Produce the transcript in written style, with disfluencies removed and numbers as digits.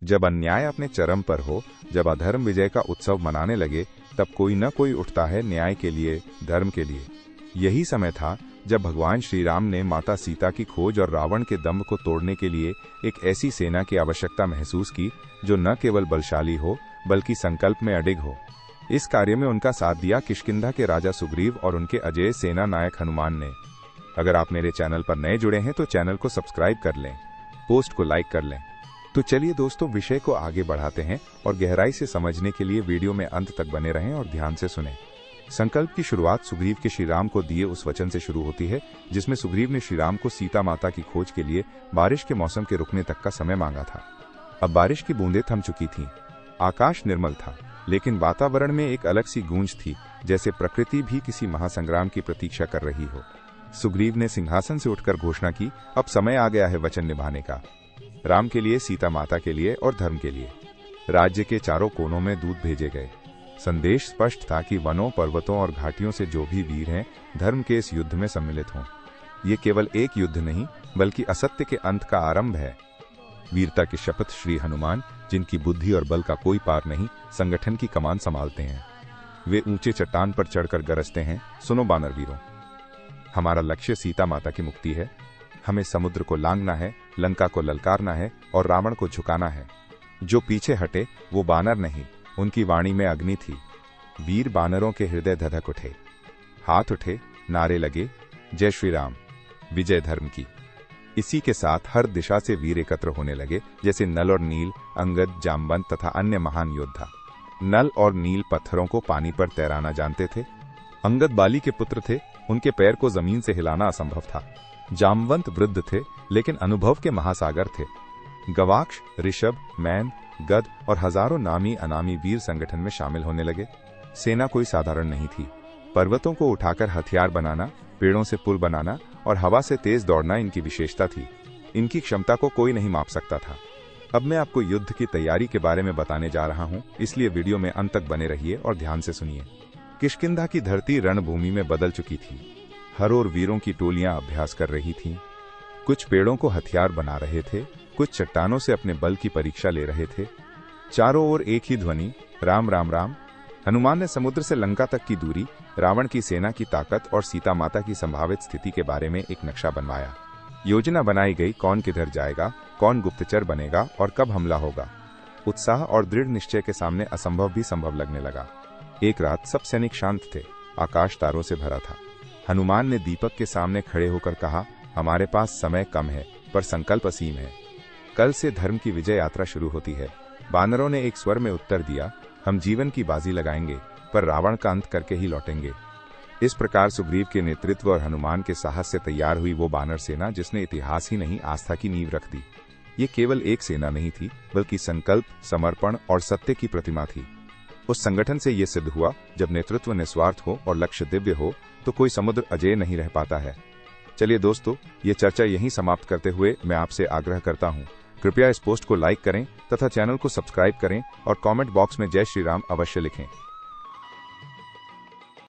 जब अन्याय अपने चरम पर हो, जब अधर्म विजय का उत्सव मनाने लगे, तब कोई न कोई उठता है न्याय के लिए, धर्म के लिए। यही समय था जब भगवान श्री राम ने माता सीता की खोज और रावण के दंभ को तोड़ने के लिए एक ऐसी सेना की आवश्यकता महसूस की जो न केवल बलशाली हो बल्कि संकल्प में अडिग हो। इस कार्य में उनका साथ दिया किष्किंधा के राजा सुग्रीव और उनके अजेय सेना नायक हनुमान ने। अगर आप मेरे चैनल पर नए जुड़े हैं तो चैनल को सब्सक्राइब कर लें, पोस्ट को लाइक कर लें। तो चलिए दोस्तों, विषय को आगे बढ़ाते हैं और गहराई से समझने के लिए वीडियो में अंत तक बने रहें और ध्यान से सुनें। संकल्प की शुरुआत सुग्रीव के श्रीराम को दिए उस वचन से शुरू होती है जिसमें सुग्रीव ने श्रीराम को सीता माता की खोज के लिए बारिश के मौसम के रुकने तक का समय मांगा था। अब बारिश की बूंदें थम चुकी थीं, आकाश निर्मल था, लेकिन वातावरण में एक अलग सी गूंज थी, जैसे प्रकृति भी किसी महासंग्राम की प्रतीक्षा कर रही हो। सुग्रीव ने सिंहासन से उठकर घोषणा की, अब समय आ गया है वचन निभाने का, राम के लिए, सीता माता के लिए और धर्म के लिए। राज्य के चारों कोनों में दूत भेजे गए। संदेश स्पष्ट था कि वनों, पर्वतों और घाटियों से जो भी वीर हैं, धर्म के इस युद्ध में सम्मिलित हों। ये केवल एक युद्ध नहीं बल्कि असत्य के अंत का आरंभ है। वीरता की शपथ श्री हनुमान, जिनकी बुद्धि और बल का कोई पार नहीं, संगठन की कमान संभालते हैं। वे ऊंचे चट्टान पर चढ़कर गरजते हैं, सुनो बानर वीरों, हमारा लक्ष्य सीता माता की मुक्ति है। हमें समुद्र को लांघना है, लंका को ललकारना है और रावण को झुकाना है। जो पीछे हटे वो बानर नहीं, उनकी वाणी में अग्नि थी। वीर बानरों के हृदय धधक उठे, हाथ उठे, नारे लगे, जय श्री राम, विजय धर्म की। इसी के साथ हर दिशा से वीर एकत्र होने लगे, जैसे नल और नील, अंगद, जामवंत तथा अन्य महान योद्धा। नल और नील पत्थरों को पानी पर तैराना जानते थे। अंगद बाली के पुत्र थे, उनके पैर को जमीन से हिलाना असंभव था। जामवंत वृद्ध थे लेकिन अनुभव के महासागर थे। गवाक्ष, ऋषभ, मैन, गद और हजारों नामी अनामी वीर संगठन में शामिल होने लगे। सेना कोई साधारण नहीं थी। पर्वतों को उठाकर हथियार बनाना, पेड़ों से पुल बनाना और हवा से तेज दौड़ना इनकी विशेषता थी। इनकी क्षमता को कोई नहीं माप सकता था। अब मैं आपको युद्ध की तैयारी के बारे में बताने जा रहा हूं, इसलिए वीडियो में अंत तक बने रहिए और ध्यान से सुनिए। किष्किंधा की धरती रणभूमि में बदल चुकी थी। हर ओर वीरों की टोलियां अभ्यास कर रही थीं। कुछ पेड़ों को हथियार बना रहे थे, कुछ चट्टानों से अपने बल की परीक्षा ले रहे थे। चारों ओर एक ही ध्वनि, राम राम राम। हनुमान ने समुद्र से लंका तक की दूरी, रावण की सेना की ताकत और सीता माता की संभावित स्थिति के बारे में एक नक्शा बनवाया। योजना बनाई गई, कौन किधर जाएगा, कौन गुप्तचर बनेगा और कब हमला होगा। उत्साह और दृढ़ निश्चय के सामने असंभव भी संभव लगने लगा। एक रात सब सैनिक शांत थे, आकाश तारों से भरा था। हनुमान ने दीपक के सामने खड़े होकर कहा, हमारे पास समय कम है पर संकल्प असीम है। कल से धर्म की विजय यात्रा शुरू होती है। बानरों ने एक स्वर में उत्तर दिया, हम जीवन की बाजी लगाएंगे पर रावण का अंत करके ही लौटेंगे। इस प्रकार सुग्रीव के नेतृत्व और हनुमान के साहस से तैयार हुई वो बानर सेना जिसने इतिहास ही नहीं आस्था की नींव रख दी। ये केवल एक सेना नहीं थी बल्कि संकल्प, समर्पण और सत्य की प्रतिमा थी। उस संगठन से ये सिद्ध हुआ, जब नेतृत्व निस्वार्थ हो और लक्ष्य दिव्य हो तो कोई समुद्र अजेय नहीं रह पाता है। चलिए दोस्तों, ये चर्चा यहीं समाप्त करते हुए मैं आपसे आग्रह करता हूँ, कृपया इस पोस्ट को लाइक करें तथा चैनल को सब्सक्राइब करें और कमेंट बॉक्स में जय श्री राम अवश्य लिखें।